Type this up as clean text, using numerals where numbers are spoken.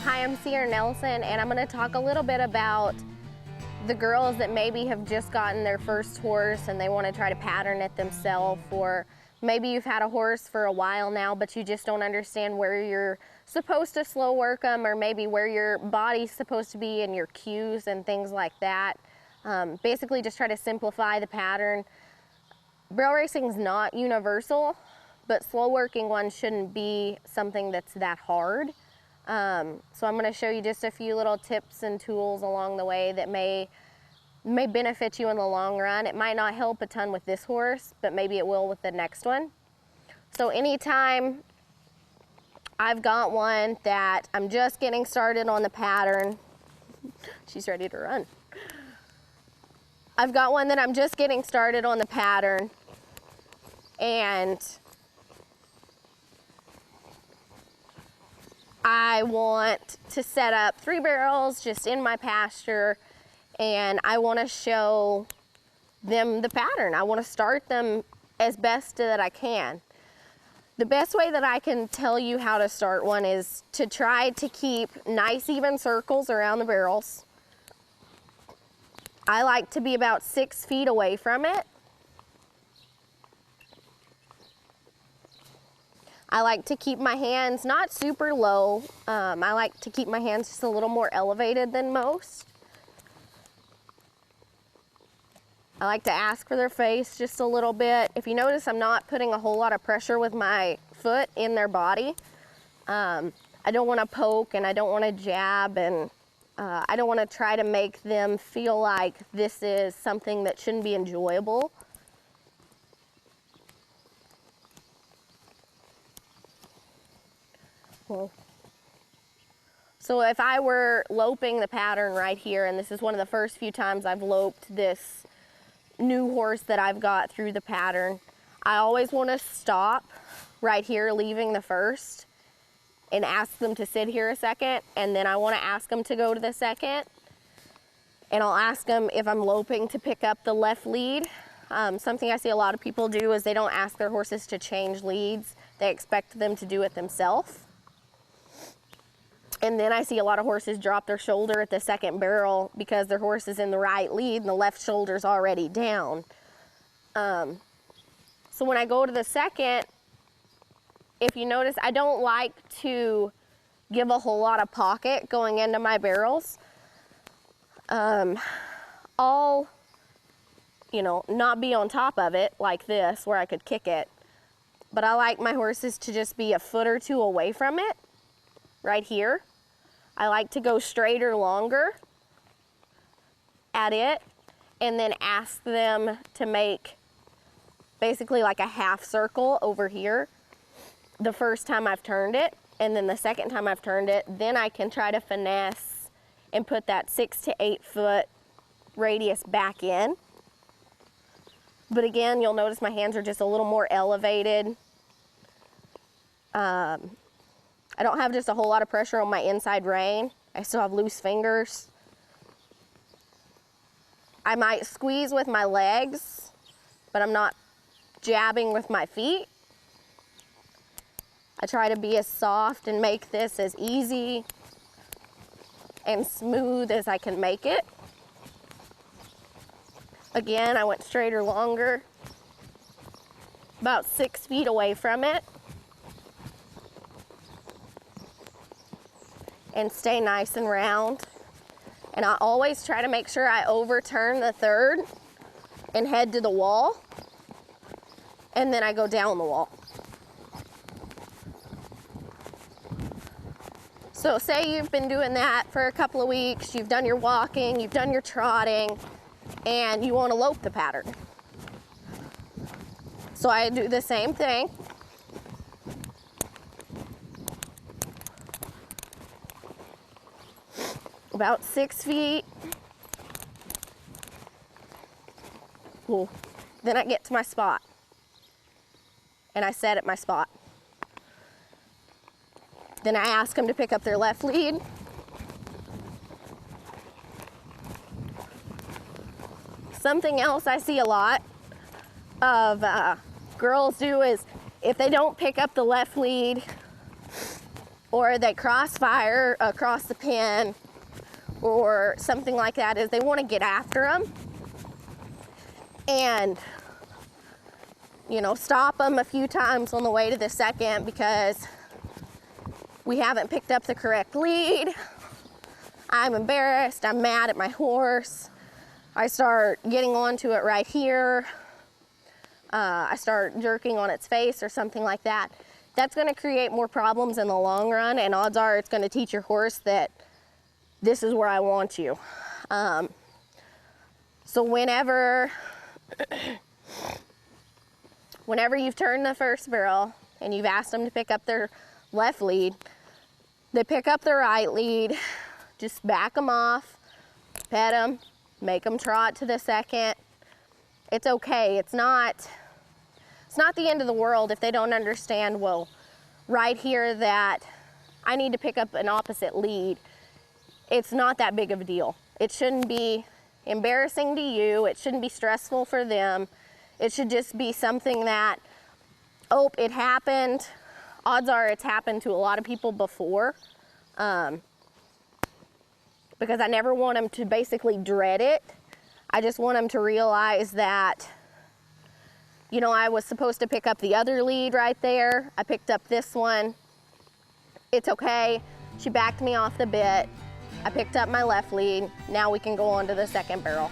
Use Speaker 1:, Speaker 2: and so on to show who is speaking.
Speaker 1: Hi, I'm Cierra Nelson, and I'm going to talk a little bit about the girls that maybe have just gotten their first horse and they want to try to pattern it themselves, or maybe you've had a horse for a while now, but you just don't understand where you're supposed to slow work them, or maybe where your body's supposed to be and your cues and things like that. Basically, just try to simplify the pattern. Barrel racing is not universal, but slow working one shouldn't be something that's that hard. So I'm going to show you just a few little tips and tools along the way that may benefit you in the long run. It might not help a ton with this horse, but maybe it will with the next one. So anytime I've got one that I'm just getting started on the pattern, she's ready to run. I've got one that I'm just getting started on the pattern, and I want to set up 3 barrels just in my pasture, and I want to show them the pattern. I want to start them as best that I can. The best way that I can tell you how to start one is to try to keep nice even circles around the barrels. I like to be about 6 feet away from it. I like to keep my hands not super low. I like to keep my hands just a little more elevated than most. I like to ask for their face just a little bit. If you notice, I'm not putting a whole lot of pressure with my foot in their body. I don't want to poke, and I don't want to jab, and I don't want to try to make them feel like this is something that shouldn't be enjoyable. So if I were loping the pattern right here, and this is one of the first few times I've loped this new horse that I've got through the pattern, I always want to stop right here, leaving the first, and ask them to sit here a second, and then I want to ask them to go to the second, and I'll ask them if I'm loping to pick up the left lead. Something I see a lot of people do is they don't ask their horses to change leads. They expect them to do it themselves. And then I see a lot of horses drop their shoulder at the second barrel because their horse is in the right lead and the left shoulder's already down. So when I go to the second, if you notice, I don't like to give a whole lot of pocket going into my barrels. I'll, not be on top of it like this where I could kick it, but I like my horses to just be a foot or two away from it, right here. I like to go straighter longer at it, and then ask them to make basically like a half circle over here the first time I've turned it, and then the second time I've turned it, then I can try to finesse and put that 6 to 8 foot radius back in. But again, you'll notice my hands are just a little more elevated. I don't have just a whole lot of pressure on my inside rein. I still have loose fingers. I might squeeze with my legs, but I'm not jabbing with my feet. I try to be as soft and make this as easy and smooth as I can make it. Again, I went straighter longer, about 6 feet away from it. And stay nice and round. And I always try to make sure I overturn the third and head to the wall, and then I go down the wall. So say you've been doing that for a couple of weeks, you've done your walking, you've done your trotting, and you want to lope the pattern. So I do the same thing. About 6 feet. Ooh. Then I get to my spot, and I set at my spot. Then I ask them to pick up their left lead. Something else I see a lot of girls do is if they don't pick up the left lead, or they crossfire across the pen or something like that, is they want to get after them and, you know, stop them a few times on the way to the second because we haven't picked up the correct lead. I'm embarrassed, I'm mad at my horse. I start getting onto it right here. I start jerking on its face or something like that. That's gonna create more problems in the long run, and odds are it's gonna teach your horse that this is where I want you. So whenever you've turned the first barrel and you've asked them to pick up their left lead, they pick up the right lead, just back them off, pet them, make them trot to the second. It's okay. It's not the end of the world if they don't understand, well, right here that I need to pick up an opposite lead. It's not that big of a deal. It shouldn't be embarrassing to you. It shouldn't be stressful for them. It should just be something that, oh, it happened. Odds are it's happened to a lot of people before, because I never want them to basically dread it. I just want them to realize that, you know, I was supposed to pick up the other lead right there. I picked up this one. It's okay. She backed me off the bit. I picked up my left lead. Now we can go on to the second barrel.